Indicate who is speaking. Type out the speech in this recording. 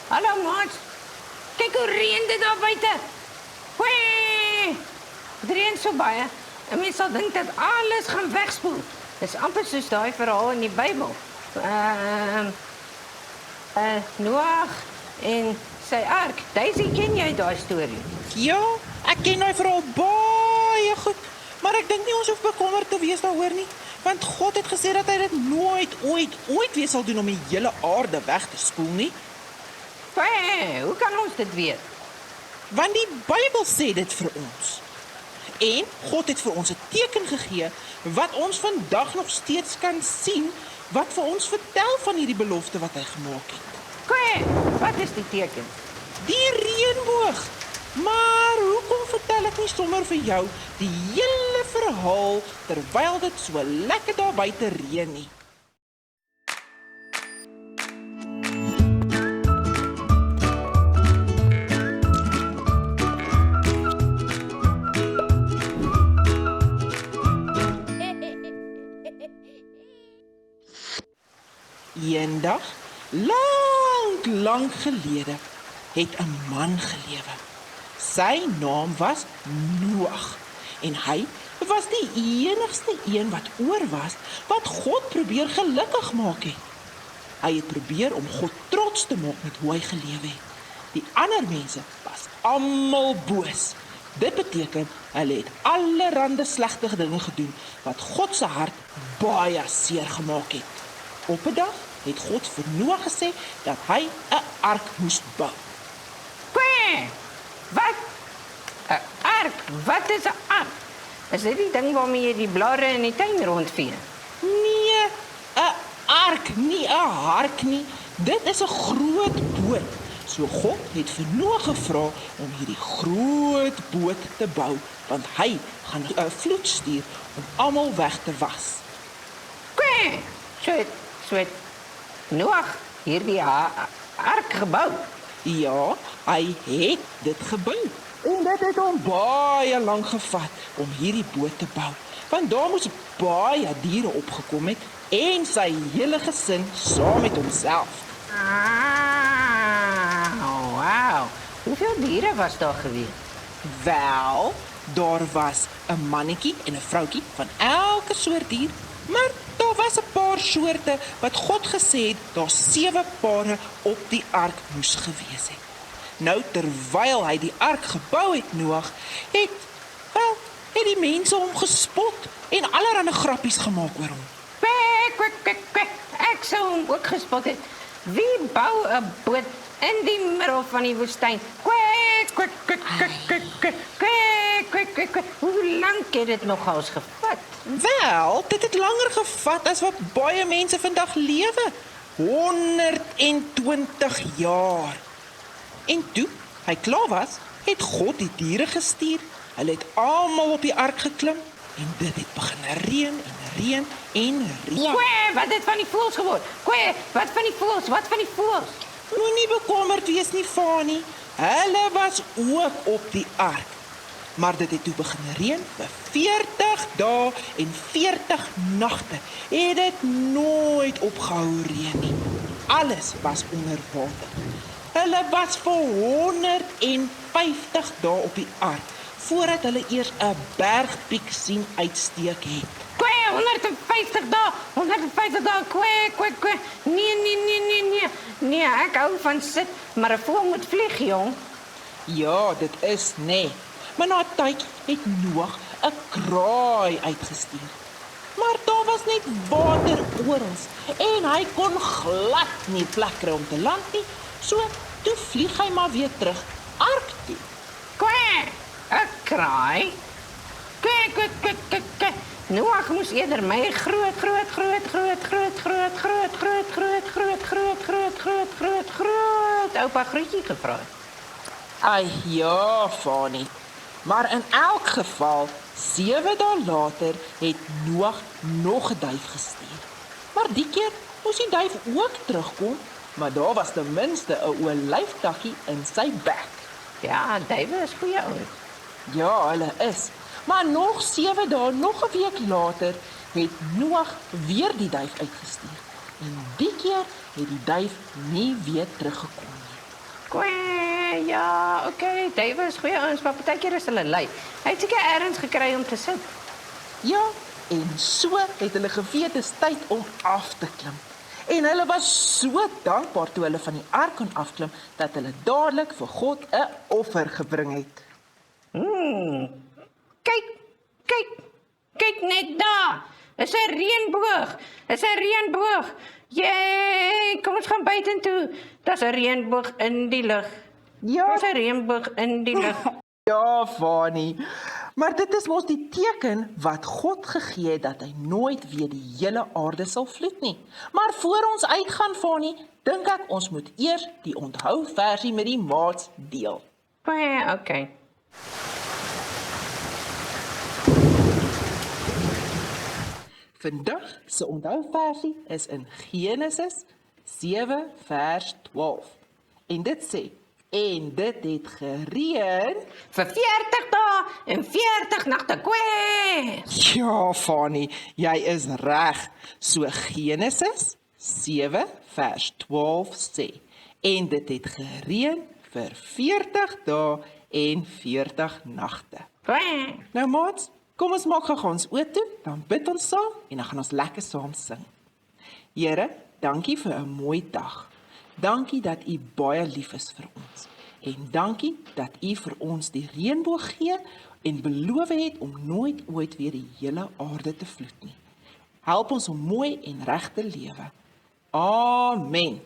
Speaker 1: Hallo maat, kyk hoe reën dit daar buite. Wee! Het reën so baie. 'n Mens sal dink dat alles gaan wegspoel. Dis amper soos daai verhaal in die Bybel. Noag en sy ark. Daisy, ken jy daai storie?
Speaker 2: Ja, ek ken hy verhaal baie goed, maar ek dink nie ons hoef bekommerd te wees daaroor nie, want God het gesê dat hy dit ooit weer sal doen om die hele aarde weg te spoel nie,
Speaker 1: Wee, hoe kan ons dit weet?
Speaker 2: want die Bybel sê dit vir ons. En God het vir ons 'n teken gegee wat ons vandag nog steeds kan sien, wat vir ons vertel van hierdie belofte wat hy gemaak het.
Speaker 1: Kwee, wat is die teken?
Speaker 2: Die reënboog. Maar hoekom vertel ek nie sommer vir jou die hele verhaal terwyl dit so lekker daar buite reën nie? Eendag, lang gelede, het 'n man gelewe. Sy naam was Noag en hy was die enigste een wat oor was wat God probeer gelukkig maak het. Hy het probeer om God trots te maak met hoe hy gelewe het. Die ander mense was almal boos. Dit beteken hulle het allerlei slegte dinge gedoen wat God se hart baie seer gemaak het. Op 'n dag het God vir Noag gesê dat hy 'n ark moes bou.
Speaker 1: Kwee, wat? 'n Ark? Wat is 'n ark? Is dit die ding waarmee jy die blare in die tuin rondvee?
Speaker 2: Nee, 'n ark, nie 'n hark nie. Dit is 'n groot boot. So God het vir Noag gevra om hierdie groot boot te bou, want hy gaan 'n vloed stuur om almal weg te was.
Speaker 1: Kwee, so het Noag hierdie ark gebou.
Speaker 2: Ja, hy het dit gebou. En dit het hom baie lank gevat om hierdie boot te bou, want daar moes baie diere opgekom het en sy hele gesin saam met homself.
Speaker 1: Wow. Hoeveel diere was daar gewees?
Speaker 2: Wel, daar was 'n mannetjie en 'n vroutjie van elke soort dier, maar daar was 'n paar soorte wat God gesê het daar 7 pare op die ark moes gewees het. Nou terwyl hy die ark gebou het, Noag, het die mense hom gespot en allerlei grappies gemaak oor hom.
Speaker 1: Kwek. Ek sou hom ook gespot het. Wie bou 'n boot in die middel van die woestyn? Kwek. Hoe lank het dit nogals gevat?
Speaker 2: Wel, dit het langer gevat as wat baie mense vandag lewe. 120 jaar. En toe hy klaar was, het God die diere gestuur. Hulle het almal op die ark geklim en dit het begin reën.
Speaker 1: Kwee, wat het van die voëls geword? Kwee, wat van die voëls?
Speaker 2: Moenie bekommerd wees nie, Fani. Hulle was ook op die ark. Maar dit het toe begin reën vir 40 dae en 40 nagte. Het dit nooit opgehou reën nie. Alles was onder water. Hulle was vir 150 dae op die ark voordat hulle eers 'n bergpiek sien uitsteek het.
Speaker 1: Kwee, 150 dae, kwee. Nee, ek hou van sit, maar 'n voël moet vlieg, jong.
Speaker 2: Ja, dit is nee. Maar na 'n tydjie het Noag 'n kraai uitgestuur. Maar daar was net water oral en hy kon glad nie plek kry om te land nie. So toe vlieg hy maar weer terug ark toe.
Speaker 1: Kwee, 'n kraai. Kwee. Noag moes eerder my groot oupa Grootjie gevra het.
Speaker 2: Ai ja, Fani. Maar in elk geval, 7 dae later het Noag nog 'n duif gestuur. Maar die keer moes die duif ook terugkom, maar daar was ten minste 'n olyftakkie in sy bek.
Speaker 1: Ja, duwe is goeie ouens.
Speaker 2: Ja, hulle is. Maar nog 7 dae, nog 'n week later, het Noag weer die duif uitgestuur. En die keer het die duif nie weer teruggekom nie.
Speaker 1: Kwee, ja, okay, duiwe is goeie ouens, maar partykeer is hulle lui. Hy het seker ergens gekry om te sit.
Speaker 2: Ja, en so het hulle geweet dis tyd om af te klim. En hulle was so dankbaar toe hulle van die ark kon afklim, dat hulle dadelik vir God 'n offer gebring het.
Speaker 1: Kyk net daar. Is 'n reënboog. Is 'n reënboog. Jee, kom ons gaan buitentoe. Daar's 'n reënboog in die lug.
Speaker 2: Ja,
Speaker 1: Daar's 'n reënboog in die lug.
Speaker 2: ja, Fani. Maar dit is mos die teken wat God gegee het dat hy nooit weer die hele aarde sal vloed nie. Maar voor ons uitgaan, Fani, dink ek ons moet eers die onthou versie met die maats deel.
Speaker 1: Kwee, okay.
Speaker 2: Vandag se onthouversie is in Genesis 7 vers 12. En dit sê: En dit het gereën.
Speaker 1: Vir 40 dae en 40 nagte. Kwee.
Speaker 2: Ja, Fani, jy is reg. So Genesis 7 vers 12 sê: En dit het gereën vir 40 dae en 40 nagte.
Speaker 1: Kwee.
Speaker 2: Nou maats, kom ons maak gou ons oë toe, dan bid ons saam en dan gaan ons lekker saam sing. Here, dankie vir 'n mooi dag. Dankie dat U baie lief is vir ons. En dankie dat U vir ons die reënboog gee en beloof het om nooit ooit weer die hele aarde te vloed nie. Help ons om mooi en reg te lewe. Amen.